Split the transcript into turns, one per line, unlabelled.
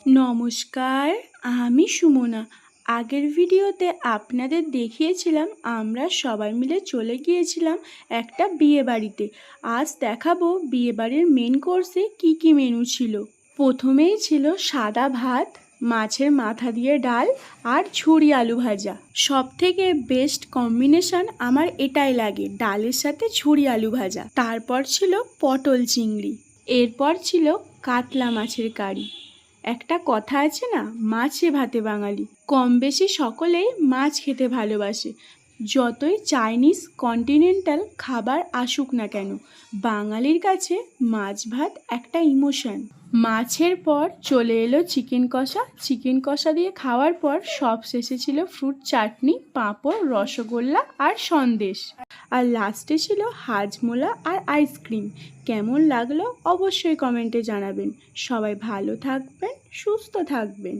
নমস্কার, আমি সুমনা। আগের ভিডিওতে আপনাদের দেখিয়েছিলাম আমরা সবাই মিলে চলে গিয়েছিলাম একটা বিয়েবাড়িতে। আজ দেখাবো বিয়েবাড়ির মেন কোর্সে কি কি মেনু ছিল। প্রথমেই ছিল সাদা ভাত, মাছের মাথা দিয়ে ডাল আর ঝুরি আলু ভাজা। সবথেকে বেস্ট কম্বিনেশন আমার এটাই লাগে, ডালের সাথে ঝুরি আলু ভাজা। তারপর ছিল পটল চিংড়ি, এরপর ছিল কাতলা মাছের কারি। একটা কথা আছে না, মাছে ভাতে বাঙালি। কম বেশি সকলেই মাছ খেতে ভালোবাসে। যতই চাইনিজ কন্টিনেন্টাল খাবার আসুক না কেন, বাঙালির কাছে মাছ ভাত একটা ইমোশন। মাছের পর চলে এলো চিকেন কষা। চিকেন কষা দিয়ে খাওয়ার পর সব শেষে ছিল ফ্রুট চাটনি, পাঁপড়, রসগোল্লা আর সন্দেশ। আর লাস্টে ছিল হাজমোলা আর আইসক্রিম। কেমন লাগলো অবশ্যই কমেন্টে জানাবেন। সবাই ভালো থাকবেন, সুস্থ থাকবেন।